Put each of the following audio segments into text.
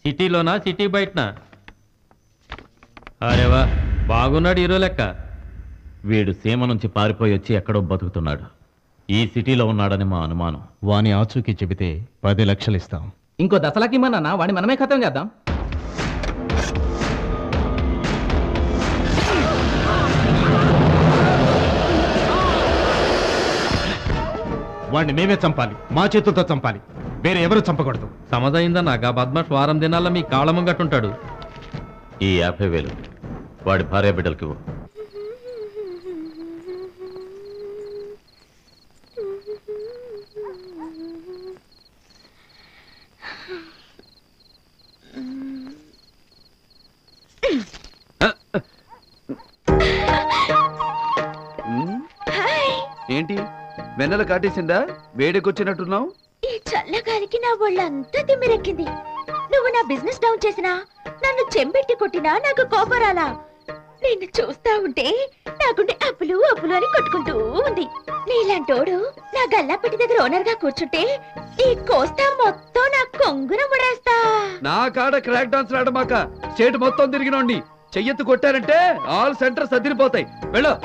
సిటీలోనా city బయటనా? అరేవా బాగున్నాడు hero లెక్క. వీడు సీమ నుంచి పారిపోయి వచ్చి ఎక్కడో బతుకుతున్నాడు. ఈ సిటీలో ఉన్నాడని మా అనుమానం. వాని ఆచూకీ చెబితే 10 లక్షలు ఇస్తాం. ఇంకో దశలకి ఇమ్మన్నా వాడిని మనమే ఖతం చేద్దాం. వాడిని మేమే చంపాలి, మా చేతులతో చంపాలి, వేరే ఎవరు చంపకూడదు. సమజైందన్నా గా బద్మాష్ వారం దినాల్లో మీ కాళ్ళ ముంగట్టుంటాడు. ఈ 50,000 వాడి భార్య బిడ్డలకి ఇవ్వు. ఏంటి వెన్నెల కాటేసిందా? వేడికొచ్చినట్టున్నావు. ఈ చల్లగాలికి నా ఒళ్ళంతా తిమ్మిరెక్కింది. నువ్వు నా బిజినెస్ డౌన్ చేసినా, నన్ను చెంబెట్టి కొట్టినా నాకు కోపం రాలా. నిన్ను చూస్తా ఉంటే నాకుండే అప్పులు అప్పులు అని కొట్టుకుంటూ ఉంది. నీలాంటోడు నా గల్లాపెట్టి దగ్గర ఓనర్ గా కూర్చుంటే ఈ కోస్తా మొత్తం నా కొంగున ముడేస్తా. నా కాడ క్రాక్ డాన్స్ రాడమాక. స్టేట్ మొత్తం తిరిగినోండి చెయ్యెత్తు కొట్టారంటే ఆల్ సెంటర్ సదిరిపోతాయి. వెళ్ళు.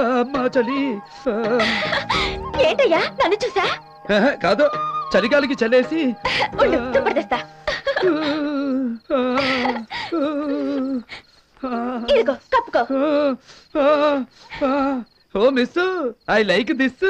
అమ్మా చలి. ఏంటయ్యా నన్ను చూసా? కాదు, చలిగాలికి చలేసి. ఇదిగో కప్పుకో. Oh miss, I like this.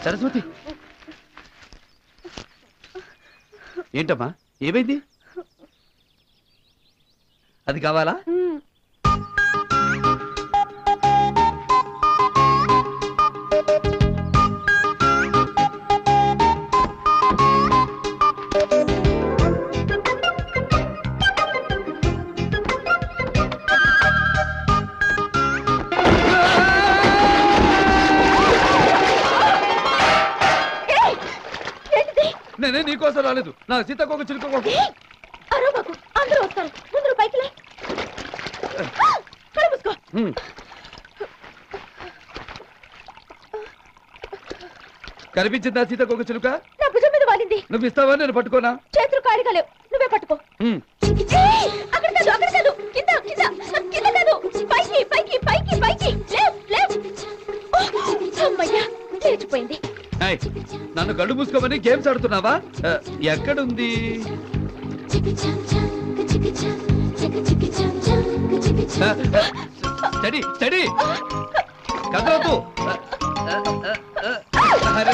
Saraswati, ఏంటమ్మా ఏమైంది? అది కావాలా? నేనే నీకోసం రాలేదు, నా సీతకొక చిలుకోకు. అందరూ వస్తారు, ముందు పైకి లే. కనిపించిందా సీతకొక చిలుక? నా భుజం మీద వాలింది. నువ్వు ఇస్తావా నేను పట్టుకోనా? చేతులు ఖాళీగా లేవు, నువ్వే పట్టుకో. అక్కడ కాదు, అక్కడ కాదు, కింద కింద కింద కాదు, పైకి పైకి పైకి పైకి. అమ్మయ్యా, లేచిపోయింది. నన్ను కళ్ళు మూసుకోమని గేమ్స్ ఆడుతున్నావా? ఎక్కడుంది? స్టడీ స్టడీ, కదలొద్దు. అరే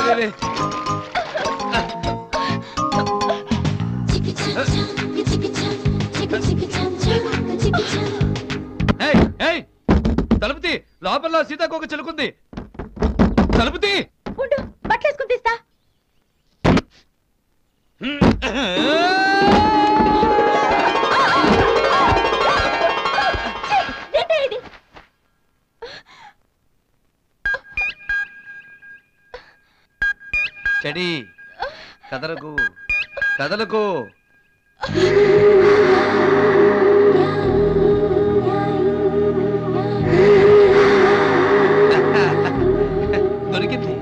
తలుపుతి, లోపల సీతాకోక చిలుకుంది. తలుపుతి. బట్టలేసుకుని తీస్తా. స్టడీ, కదలకు కదలకు. దొరికింది.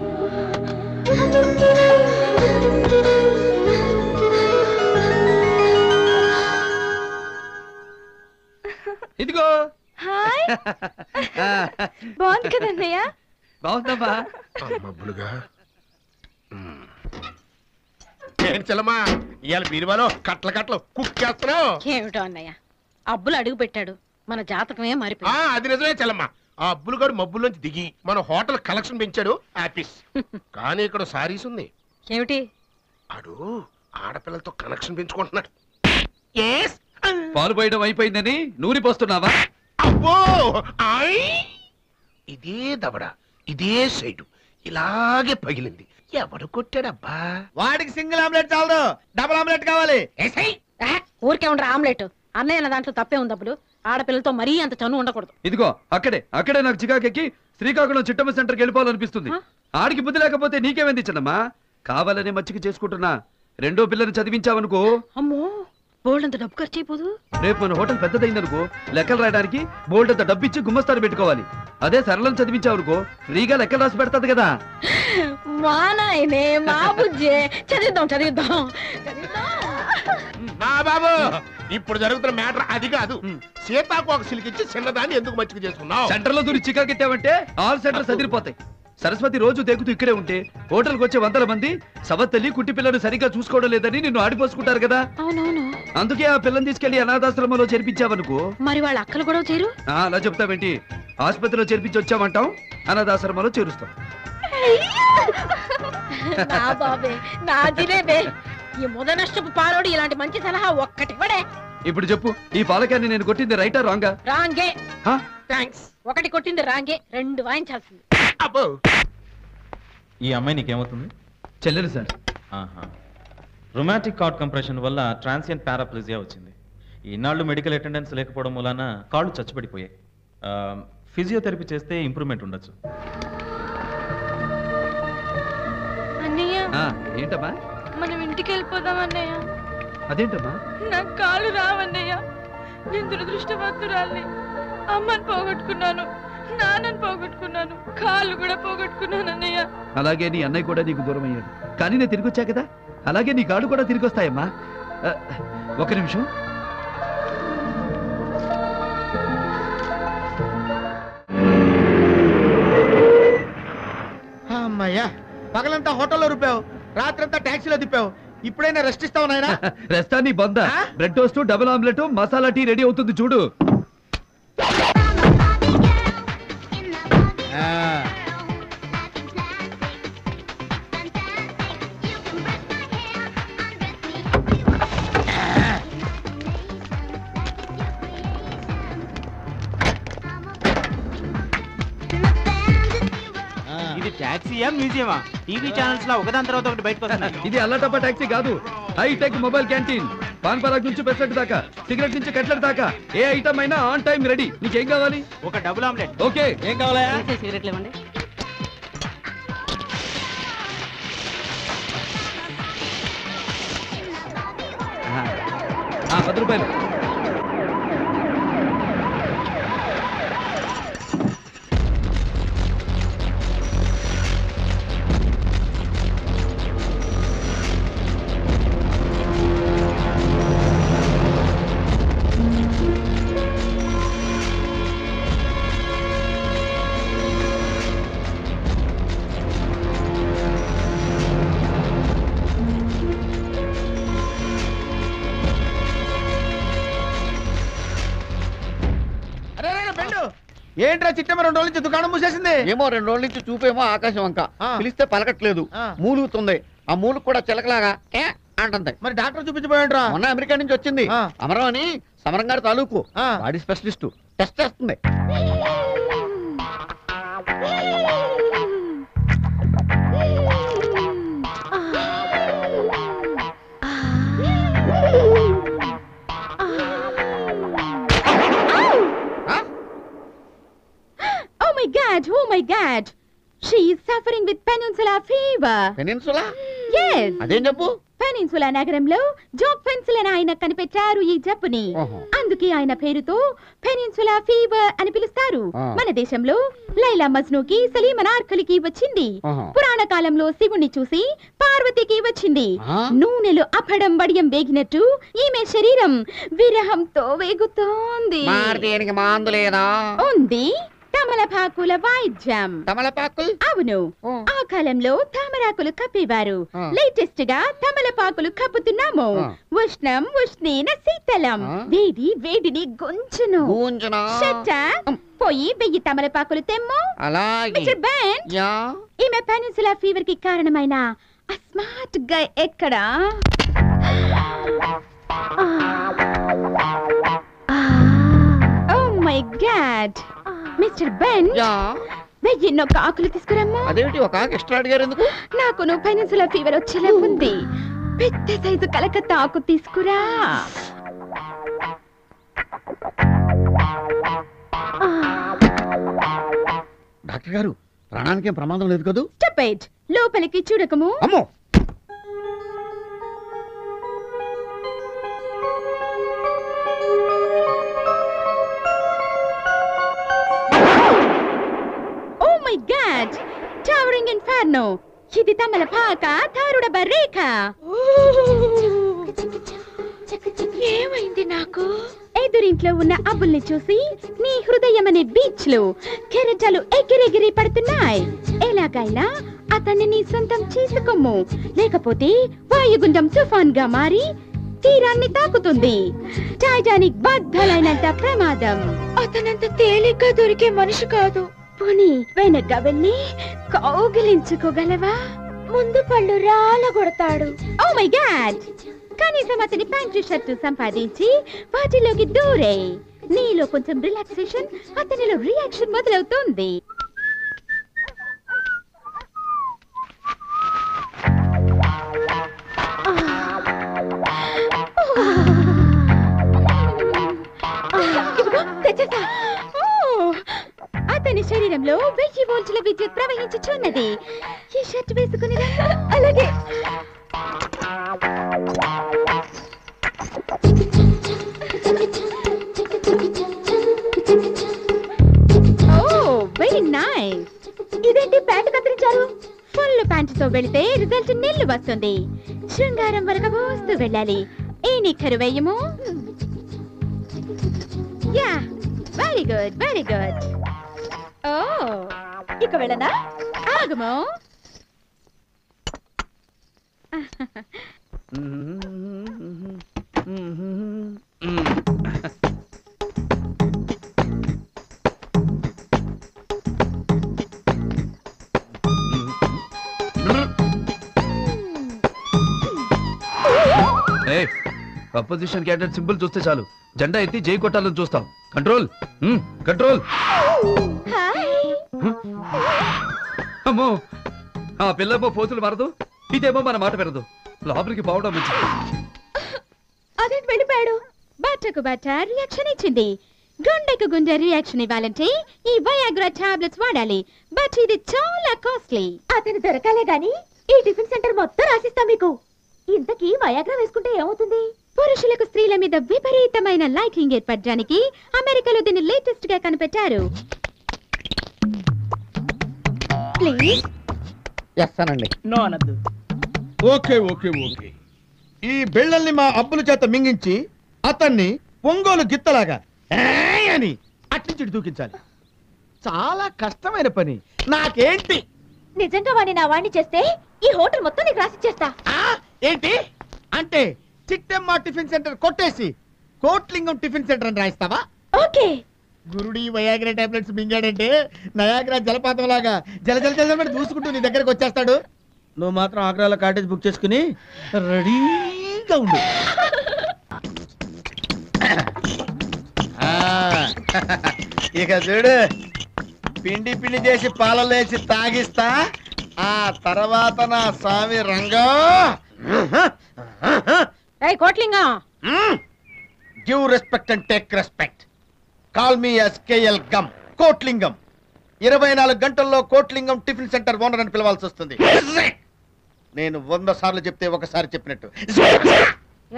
ఇదిగో. బాగుంది కదన్నయ్య? బాగుందమ్మా. చెల్లమ్మా, ఇవాళ బీరువాలో కట్ల కట్టలు కుక్కేస్తున్నావు. ఏమిటో అన్నయ్య, అబ్బులు అడుగు పెట్టాడు, మన జాతకమే మారిపోయి. అది నిజమే చెల్లమ్మా. ఆ అబ్బులు గారు మబ్బుల్లోంచి దిగి మన హోటల్ కలెక్షన్ పెంచాడు. ఆఫీస్ కానీ ఇక్కడ సారీస్ ఉంది. ఏమిటి? ఆడు ఆడపిల్లలతో కనెక్షన్ పెంచుకుంటున్నాడు. పాలు పోయడం అయిపోయిందని నూరి పోస్తున్నావా? అబ్బో, ఇదే దవడ, ఇదే సైడు ఇలాగే పగిలింది. ఎవడు కొట్టాడబ్బా? వాడికి సింగిల్ ఆమ్లెట్ చాలదు, డబుల్ ఆమ్లెట్ కావాలి. ఊరికే ఉండరు ఆమ్లెట్. అన్నయ్య అన్న దాంట్లో తప్పే ఉంది అబ్బులు. ఆడపిల్లలతో మరీ అంత చనువు ఉండకూడదు. ఇదిగో అక్కడే నాకు చికాకెక్కి శ్రీకాకుళం చిట్టమ్మ సెంటర్కి వెళ్ళిపోవాలనిపిస్తుంది. ఆడికి బుద్ధి లేకపోతే నీకేమైంది చిన్నమ్మా? కావాలనే మచ్చికి చేసుకుంటున్నా. రెండో పిల్లని చదివించావనుకో, అమ్మో బోల్డ్ అంత డబ్బు ఖర్చు అయిపోదు. రేపు మన హోటల్ పెద్దదైందనుకో, లెక్కలు రాయడానికి బోల్డ్ అంత డబ్బు ఇచ్చి గుమ్మస్తాను పెట్టుకోవాలి. అదే సరళం చదివించావనుకో, ఫ్రీగా లెక్కలు రాసి పెడతాది కదా. మా నాయనే మా బుజ్జే, చదివిద్దాం. నా బాబు ఇప్పుడు జరుగుతున్న మ్యాటర్ అది కాదు. సీతాకు ఒక సిలికిచ్చి చిన్నదాన్ని ఎందుకు మచ్చిక చేసుకున్నావు? సెంటర్ లో దూరి చికాకెత్తావంటే ఆల్ సెంటర్ సదిరిపోతాయి. సరస్వతి రోజు తెగుతూ ఇక్కడే ఉంటే హోటల్కి వచ్చే 100 మంది సవత్తల్లి కుట్టి పిల్లలు సరిగ్గా చూసుకోవడం లేదని నిన్ను ఆడిపోసుకుంటారు కదా. అవునవును. అందుకే ఆ పిల్లని తీసుకెళ్లి అనాథాశ్రమంలో చేర్పించావనుకో. మరి వాళ్ళ అక్కలు కూడా చేరు. అలా చెప్తావేంటి? ఆసుపత్రిలో చేర్పించి వచ్చామంటాం, అనాథాశ్రమంలో చేరుస్తాం. నా బాబే నా జిలేబే, ఈ ముద నష్టపు పాలోడు ఇలాంటి మంచి సలహా ఒక్కటి ఇవ్వడే. ఇప్పుడు చెప్పు, ఈ పాలకాన్ని నేను కొట్టింది రైటా రాంగా? రాంగే. థాంక్స్. ఒకటి కొట్టింది రాంగే, 2 వాయించాల్సింది. అబ్బో ఈ అమ్మాయి నీకేమవుతుంది? చెల్లెలు సార్. రొమాటిక్ కార్డ్ కంప్రెషన్ వల్ల ట్రాన్సియంట్ పారాప్లిజియా వచ్చింది. ఈనాళ్ళు మెడికల్ అటెండెన్స్ లేకపోవడం వలన కాళ్ళు చచ్చుపడిపోయాయి. ఫిజియోథెరపీ చేస్తే ఇంప్రూవ్మెంట్ ఉండొచ్చు. అన్నయ్య ఏంటమ్మా? మనం ఇంటికి వెళ్ళిపోదాం అన్నయ్య. అదేంటమ్మా? నాకు కాళ్ళు రావన్నయ్య. నేను దురదృష్టవంతురాల్ని. అమ్మని పోగొట్టుకున్నాను, నాన్నని పోగొట్టుకున్నాను, కాళ్ళు కూడా పోగొట్టుకున్నాను అన్నయ్య. అలాగే నీ అన్నయ్య కూడా నీకు దూరం అయ్యాడు. కానీ నేను తిరిగి వచ్చా కదా, అలాగే నీ కాళ్ళు కూడా తిరిగి వస్తాయమ్మా. ఒక నిమిషం. అమ్మయ్యా, పగలంతా హోటల్లో రూపావు, రాత్రంతా ట్యాక్సీలో తిప్పావు. ఇప్పుడైనా రెస్ట్ ఇస్తావు నాయనా? రెస్టా నీ బొంద. Bread toast, double omelette, masala tea ready అవుతుంది చూడు. ఇది టాక్సీయా మ్యూజియమా? టీవీ ఛానల్స్ లో ఒకదాని తర్వాత ఒకటి బయటకు వస్తున్నాయి. ఇది అల్లటప్ప టాక్సీ కాదు, hitech mobile canteen. Pan Parag నుంచి పెసరట్ దాకా, సిగరెట్ నుంచి కట్లెట్ దాకా ఏ ఐటమ్ అయినా ఆన్ టైం రెడీ. నీకేం కావాలి? ఒక డబుల్ ఆమ్లెట్. ఓకే. ఏం కావాలా? సిగరెట్లు ఇవ్వండి. ₹10. ఏంట్రా చిట్టమ్మ 2 రోజుల నుంచి దుకాణం మూసేసింది? ఏమో 2 రోజుల నుంచి చూపేమో ఆకాశం వంక, పిలిస్తే పలకట్లేదు, మూలుగుతుంది. ఆ మూలుగు కూడా చిలకలాగా అంటుంది. మరి డాక్టర్ చూపించబోయంట్రా? మొన్న అమెరికా నుంచి వచ్చింది అమరం అని, సమరం గారి తాలూకు బాడీ స్పెషలిస్ట్. టెస్ట్ చేస్తుంది. Oh my God! She is suffering with peninsular fever. Peninsula? Yes. అదేం చెప్పు? పెనిన్సులా నగరంలో జోక్ పెన్సిల్ అని ఆయన కనిపెట్టారు ఈ జబ్బుని. అందుకే ఆయన పేరుతో పెనిన్సులా ఫీవర్ అని పిలుస్తారు. మన దేశంలో లైలా మజ్నూకి, సలీం అనార్కలికి వచ్చింది. పురాణ కాలంలో శివుణ్ణి చూసి పార్వతికి వచ్చింది. నూనెలు అప్పడం బడియం వేగినట్టు ఈమె శరీరం విరహంతో వేగుతోంది. మందు లేదా? ఉంది. తమలపాకుల వాయిద్యం. తమలపాకులు? అవును. ఆ కాలంలో తామరాకులు కప్పేవారు. లేటెస్ట్ గా తమలపాకులు కప్పుతున్నాము. ఉష్ణం ఉష్ణేన శీతలం. వేడి వేడిని గుంజును. పోయి 1000 తమలపాకులు తెమ్ము. మిస్టర్ బెన్, ఈమె పెనిన్సులా ఫీవర్ కి కారణమైన ఆ స్మార్ట్ గై ఎక్కడా? Oh my god. Mister Ben, 1000 ఆకులు తీసుకురమ్మా. అదేంటి ఒక ఆకు ఎక్స్ట్రా అడిగారు ఎందుకు? నాకు పెనిన్సులా ఫీవర్ వచ్చేలా ఉంది. పెద్ద సైజు కలకత్తా ఆకు తీసుకురా. డాక్టర్ గారు ప్రాణానికేం ప్రమాదం లేదు కదూ? స్టూపిడ్, లోపలికి చూడకము. అమ్మో, ఓ మై గాడ్, టవరింగ్ ఇన్ఫర్నో. ఇది తమలపాక, తారుడ బర్రేక. ఏమైంది నాకు? ఎదురింట్లో ఉన్న అబ్బుల్ని చూసి నీ హృదయం అనే బీచ్ లో కెరటాలు ఎగిరెగిరి పడుతున్నాయి. ఎలాగైనా అతన్ని నీ సొంతం చేసుకోము, లేకపోతే వాయుగుండం తుఫాన్ గా మారి తీరాన్ని తాకుతుంది. టైటానిక్ బద్దలైనంత ప్రమాదం. అతనంత తేలిగ్గా దొరికే మనిషి కాదు. పోనీ వెనక వెళ్ళి కౌగిలించుకోగలవా? ముందు పళ్ళు రాలగొడతాడు. ఓ మై గాడ్, కనీసం అతని ప్యాంటు షర్టు సంపాదించి వాటిలోకి దూరే. నీలో కొంచెం రిలాక్సేషన్, అతనిలో రియాక్షన్ మొదలవుతుంది. తెచ్చేసా. అతని శరీరంలో 1000 వోల్టుల విద్యుత్ ప్రవహించుచున్నది. ఈ షర్ట్ వేసుకుని అలాగే. Very nice. ఇదేంటి ప్యాంటు కత్తిరించారు? ఫుల్ ప్యాంటుతో వెళితే రిజల్ట్ నిల్లు వస్తుంది. శృంగారం వరకు పోస్తూ వెళ్ళాలి. ఏ నిఖరు వేయము. Yeah, very good, very good. ఓ, ఇక వెళ్ళనా? ఆగము. అపోజిషన్ క్యాండిడేట్ సింబల్ చూస్తే చాలు జెండా ఎత్తి జై కొట్టాలని చూస్తాం. Control, control. అమ్మో, ఆ పిల్లేమో పోతులు మారదు, ఇదేమో మన మాట పెరదు. లోపలికి పోవడం మంచిది. అదేంటి వెళ్ళిపోయాడు? బట్టకు బట్ట రియాక్షన్ ఇచ్చింది. గుండెకు గుండె రియాక్షన్ ఇవ్వాలంటే ఈ వయాగ్రా టాబ్లెట్స్ వాడాలి. బట్ ఇది చాలా కాస్ట్లీ. అతను దొరకాలే గాని ఈ టిఫిన్ సెంటర్ మొత్తం రాసిస్తా మీకు. ఇంతకీ వయాగ్రా వేసుకుంటే ఏమవుతుంది? పురుషులకు స్త్రీల మీద విపరీతమైన లైకింగ్ ఏర్పడడానికి అమెరికాలో దీన్ని లేటెస్ట్ గా కనిపెట్టారు. ప్లీజ్. చేస్తానండి. నో అనద్దు. Okay okay okay. ఈ బిళ్ళల్ని మా అబ్బుల చేత మింగించి అతన్ని ఒంగోలు గిత్తలాగా ఏయ్ అని అట్నుంచి దూకించాలి. చాలా కష్టమైన పని. నాకేంటి? నిజంగా వాడిని నా వాడిని చేస్తే ఈ హోటల్ మొత్తం నీకు రాసిచ్చేస్తా. ఏంటి అంటే చిట్టమ్మ టిఫిన్ సెంటర్ కొట్టేసి కోట్లింగం టిఫిన్ సెంటర్ అని రాయిస్తావా? ఓకే. గురుడి వయాగ్రా టాబ్లెట్స్ మింగాడంటే నయాగ్రా జలపాతం లాగా జల జల జల దూసుకుంటూ నీ దగ్గరకు వచ్చేస్తాడు. నువ్వు మాత్రం ఆగ్రాలో కాటేజ్ బుక్ చేసుకుని రెడీగా ఉండు. ఇక చూడు, పిండి పిండి చేసి పాలలేసి తాగిస్తా. ఆ తర్వాత నా Swami Ranga Kotlingam, give respect and take respect. Call me as KL గమ్ కోట్లింగం. 24 గంటల్లో కోట్లింగం టిఫిన్ సెంటర్ ఓనర్ అని పిలవాల్సి వస్తుంది. నేను 100 సార్లు చెప్తే ఒకసారి చెప్పినట్టు.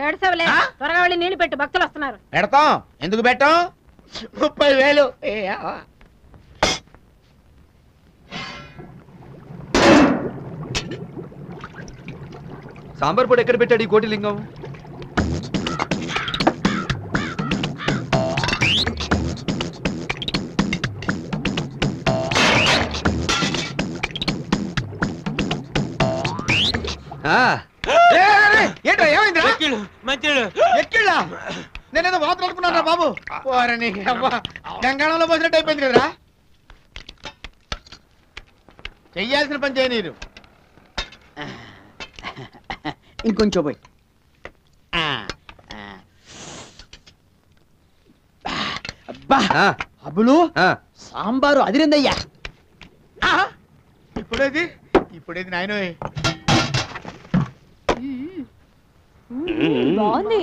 ఏడ్సవలే, త్వరగా వెళ్ళి నీళ్లు పెట్టు, భక్తులు వస్తున్నారు. పెడతాం. ఎందుకు పెట్టాం? 30,000. సాంబార్ పొడి ఎక్కడ పెట్టాడు ఈ కోటిలింగం? ఏంట్రా ఏమైందిరా? ఎక్కిళ్ళా? నేనేదో వాతలు అనుకున్నారా బాబు? పోరని గంగాళంలో పోసినట్టు అయిపోయింది కదరా. చెయ్యాల్సిన పని చేయనీరు. ఇంకొంచెం పోయి. అబ్బులు, సాంబారు అదిరిందయ్యా. ఇప్పుడేది నాయనోయ్. బాగుంది.